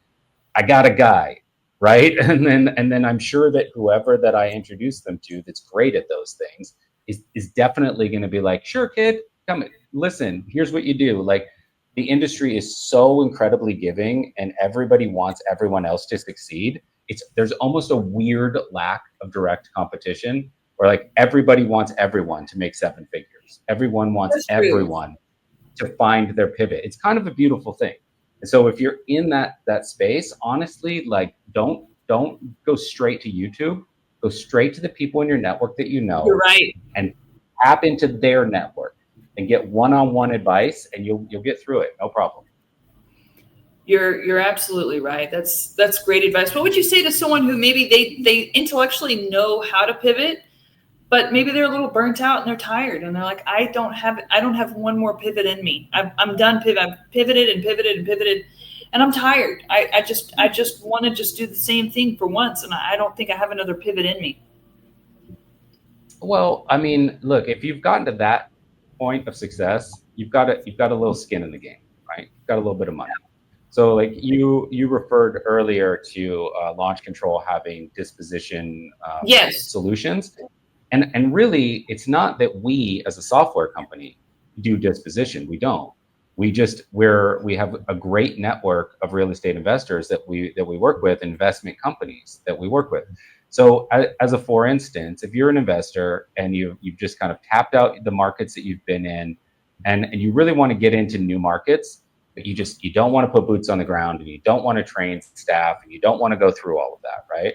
I got a guy, right? And then I'm sure that whoever that I introduce them to that's great at those things is definitely going to be like, sure, kid, come listen, here's what you do. Like, the industry is so incredibly giving, and everybody wants everyone else to succeed. There's almost a weird lack of direct competition, where like everybody wants everyone to make seven figures. Everyone wants everyone to find their pivot. It's kind of a beautiful thing. And so if you're in that space, honestly, like don't go straight to YouTube. Go straight to the people in your network that you know. You're right. And tap into their network and get one-on-one advice, and you'll get through it. No problem. You're absolutely right. That's great advice. What would you say to someone who maybe they intellectually know how to pivot, but maybe they're a little burnt out and they're tired and they're like, I don't have one more pivot in me. I'm done I've pivoted and pivoted and pivoted, and I'm tired. I just want to just do the same thing for once, and I don't think I have another pivot in me. Well, I mean, look, if you've gotten to that point of success, you've got a little skin in the game, right? You've got a little bit of money. So, like you referred earlier to launch control having disposition Yes. solutions, and really, it's not that we as a software company do disposition. We don't. We have a great network of real estate investors that we work with, investment companies that we work with. So as a for instance, if you're an investor and you've just kind of tapped out the markets that you've been in, and you really want to get into new markets, but you don't want to put boots on the ground, and you don't want to train staff, and you don't want to go through all of that, right?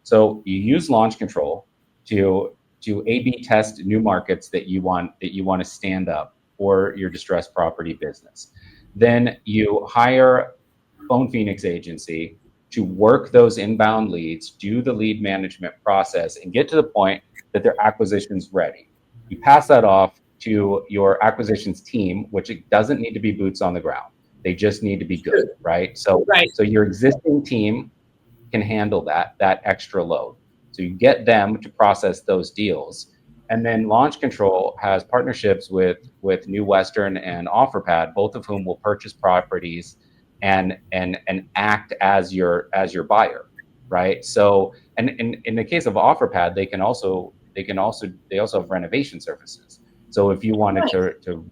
So you use launch control to A/B test new markets that you want to stand up for your distressed property business. Then you hire Phone Phoenix agency to work those inbound leads, do the lead management process, and get to the point that their acquisition's ready. You pass that off to your acquisitions team, which it doesn't need to be boots on the ground. They just need to be good, right? So Right. so your existing team can handle that extra load. So you get them to process those deals. And then Launch Control has partnerships with New Western and OfferPad, both of whom will purchase properties and act as your buyer, right? So and in the case of OfferPad, they also have renovation services. So if you wanted to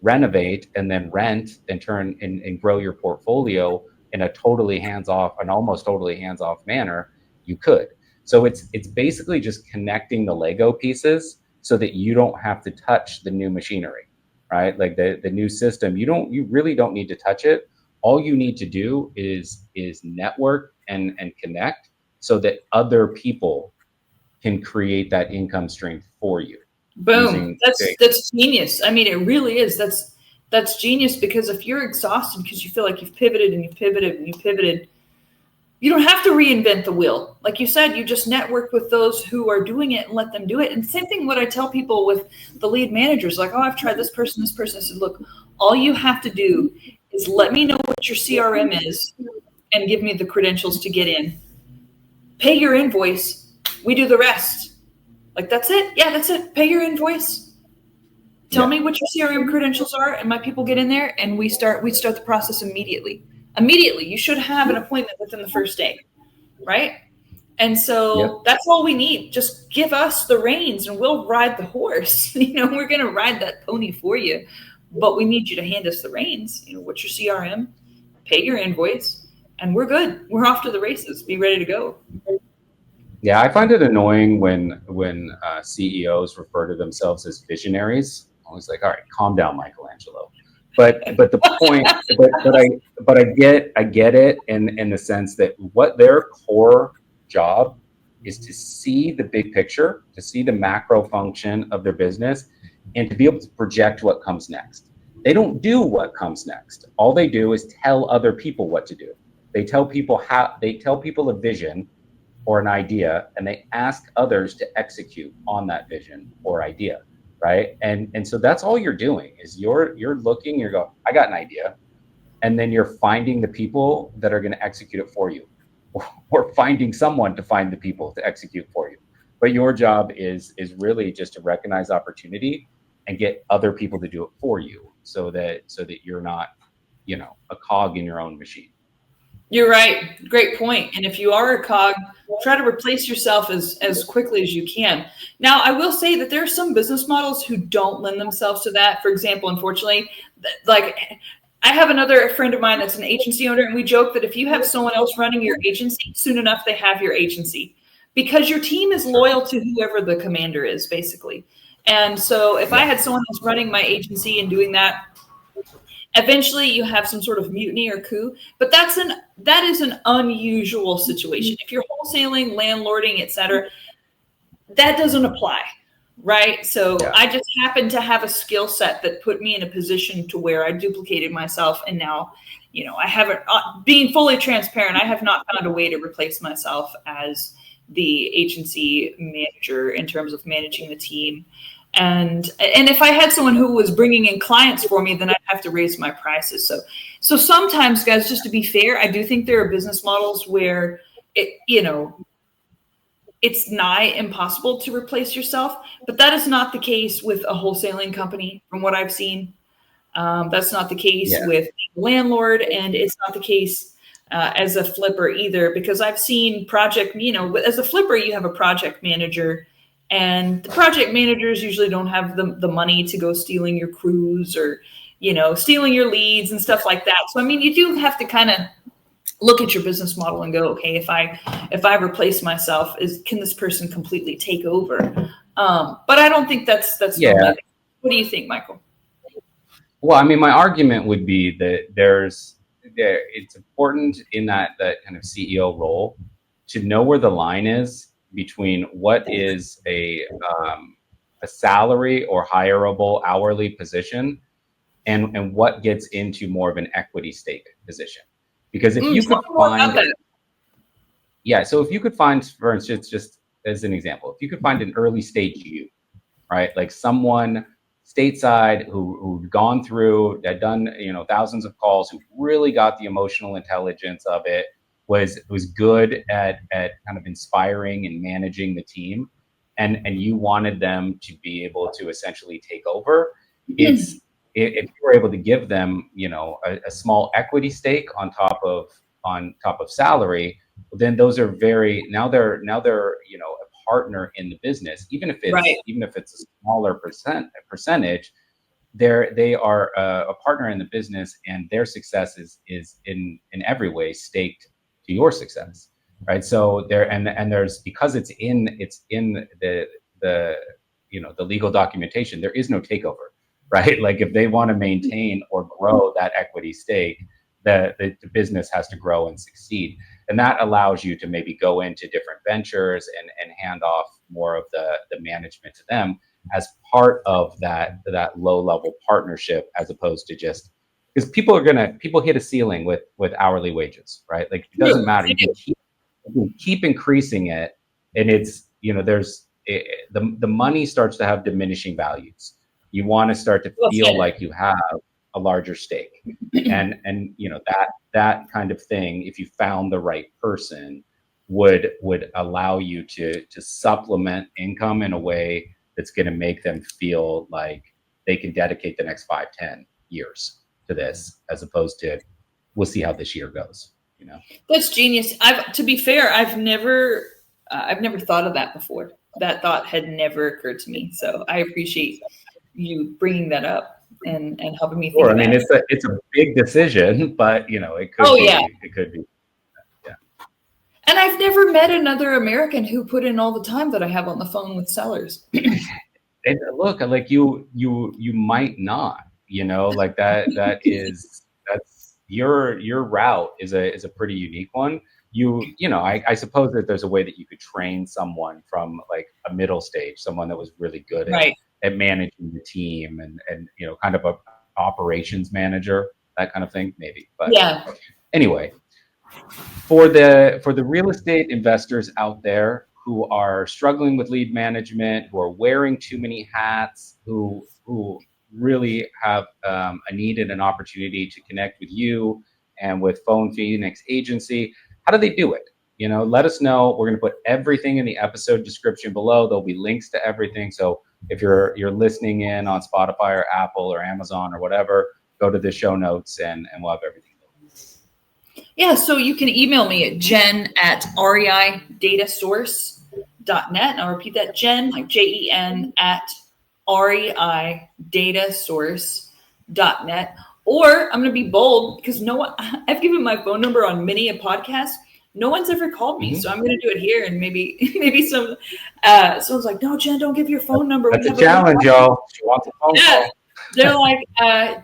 renovate and then rent and turn and grow your portfolio in a totally hands-off, an almost totally hands-off manner, you could. So it's basically just connecting the Lego pieces so that you don't have to touch the new machinery, right? Like the new system, you really don't need to touch it. All you need to do is network and connect so that other people can create that income stream for you Boom. using That's genius. I mean, it really is. That's genius, because if you're exhausted because you feel like you've pivoted and you've pivoted and you've pivoted, you don't have to reinvent the wheel. Like you said, you just network with those who are doing it and let them do it. And same thing, what I tell people with the lead managers, like, oh, I've tried this person, this person. I said, look, all you have to do is let me know what your CRM is and give me the credentials to get in. Pay your invoice. We do the rest. Like, that's it. Yeah, that's it. Pay your invoice. Tell me what your CRM credentials are, and my people get in there, and we start the process immediately. Immediately. You should have an appointment within the first day, right? And so that's all we need. Just give us the reins and we'll ride the horse. We're going to ride that pony for you, but we need you to hand us the reins. What's your CRM? Pay your invoice, and we're good. We're off to the races. Be ready to go. Yeah, I find it annoying when CEOs refer to themselves as visionaries. I was like, all right, calm down, Michelangelo. But the point, but I get it in the sense that what their core job is to see the big picture, to see the macro function of their business, and to be able to project what comes next. They don't do what comes next. All they do is tell other people what to do. They tell people a vision or an idea, and they ask others to execute on that vision or idea, right? And so that's all you're doing is you're looking, you're going, I got an idea, and then you're finding the people that are going to execute it for you, or finding someone to find the people to execute for you. But your job is really just to recognize opportunity and get other people to do it for you, so that you're not, a cog in your own machine. You're right. Great point. And if you are a cog, try to replace yourself as quickly as you can. Now, I will say that there are some business models who don't lend themselves to that. For example, unfortunately, like I have another friend of mine that's an agency owner, and we joke that if you have someone else running your agency, soon enough they have your agency, because your team is loyal to whoever the commander is, basically. And so if I had someone else running my agency and doing that, eventually you have some sort of mutiny or coup, but that is an unusual situation. If you're wholesaling, landlording, etc., that doesn't apply, right? So I just happened to have a skill set that put me in a position to where I duplicated myself, and now, I haven't, being fully transparent, I have not found a way to replace myself as the agency manager in terms of managing the team. And if I had someone who was bringing in clients for me, then I'd have to raise my prices. So sometimes, guys, just to be fair, I do think there are business models where it's nigh impossible to replace yourself, but that is not the case with a wholesaling company from what I've seen. That's not the case with a landlord, and it's not the case as a flipper either, because I've seen as a flipper, you have a project manager, and the project managers usually don't have the money to go stealing your crews or, stealing your leads and stuff like that. So, I mean, you do have to kind of look at your business model and go, okay, if I replace myself, can this person completely take over? But I don't think that's normal. What do you think, Michael? Well, I mean, my argument would be that it's important in that kind of CEO role to know where the line is between what is a salary or hireable hourly position and what gets into more of an equity stake position. Because if you could find, so if you could find, for instance, just as an example, if you could find an early stage you, right, like someone stateside who'd gone through, had done, thousands of calls, who really got the emotional intelligence of it, was good at kind of inspiring and managing the team, and you wanted them to be able to essentially take over, if you were able to give them, a small equity stake on top of salary, then those are now they're a partner in the business, even if it's a smaller percentage. They are a partner in the business, and their success is in every way staked to your success, right? So there's, because it's in the legal documentation, there is no takeover. Right? Like if they want to maintain or grow that equity stake, the business has to grow and succeed. And that allows you to maybe go into different ventures and hand off more of the management to them as part of that low level partnership, as opposed to just, because people hit a ceiling with hourly wages, right? Like it doesn't matter. You can keep increasing it, and it's, the money starts to have diminishing values. You want to start to feel like you have a larger stake, and that kind of thing, if you found the right person, would allow you to supplement income in a way that's going to make them feel like they can dedicate the next 5-10 years to this, as opposed to, we'll see how this year goes. That's genius. To be fair, I've never thought of that before. That thought had never occurred to me. So I appreciate you bringing that up and helping me think. Sure. I mean, it's a big decision, but it could be. Yeah. And I've never met another American who put in all the time that I have on the phone with sellers. And look, like you might not, like that's your route is a pretty unique one. I suppose that there's a way that you could train someone from like a middle stage, someone that was really good at managing the team and kind of a operations manager, that kind of thing, maybe. But anyway, for the real estate investors out there who are struggling with lead management, who are wearing too many hats, who really have a need and an opportunity to connect with you and with Phone Phoenix Agency, how do they do it? Let us know. We're going to put everything in the episode description below. There'll be links to everything. So if you're listening in on Spotify or Apple or Amazon or whatever, go to the show notes and we'll have everything. Yeah, so you can email me at jen@reidatasource.net. And I'll repeat that, Jen, like JEN, at REIDatasource.net. Or I'm going to be bold, because I've given my phone number on many a podcast. No one's ever called me, so I'm going to do it here. And maybe someone's like, "No, Jen, don't give your phone number." That's a challenge, y'all. She wants a phone call. They're like,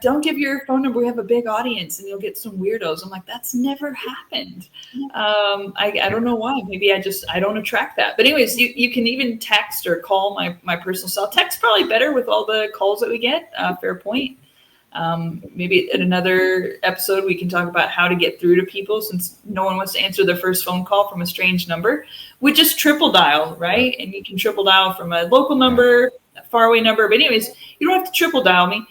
"Don't give your phone number. We have a big audience, and you'll get some weirdos." I'm like, "That's never happened." I don't know why. Maybe I don't attract that. But anyways, you can even text or call my personal cell. Text probably better with all the calls that we get. Fair point. Maybe in another episode, we can talk about how to get through to people, since no one wants to answer their first phone call from a strange number. We just triple dial, right? And you can triple dial from a local number, a faraway number. But anyways, you don't have to triple dial me.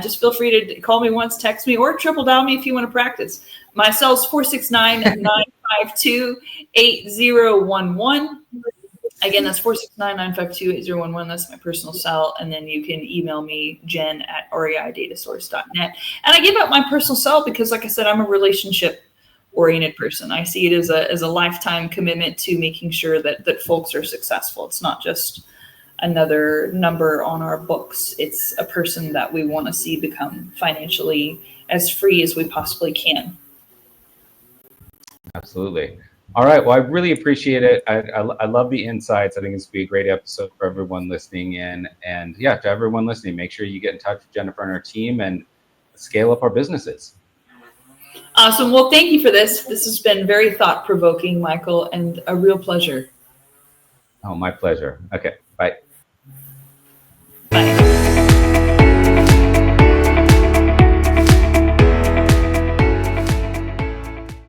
Just feel free to call me once, text me, or triple dial me if you want to practice. My cell is 469-952-8011. Again, that's 469-952-8011. That's my personal cell. And then you can email me, Jen at reidatasource.net. And I give up my personal cell because, like I said, I'm a relationship oriented person. I see it as a lifetime commitment to making sure that folks are successful. It's not just another number on our books. It's a person that we want to see become financially as free as we possibly can. Absolutely. All right. Well, I really appreciate it. I love the insights. I think this will be a great episode for everyone listening in. And yeah, to everyone listening, make sure you get in touch with Jennifer and her team and scale up our businesses. Awesome. Well, thank you for this. This has been very thought-provoking, Michael, and a real pleasure. Oh, my pleasure. Okay. Bye.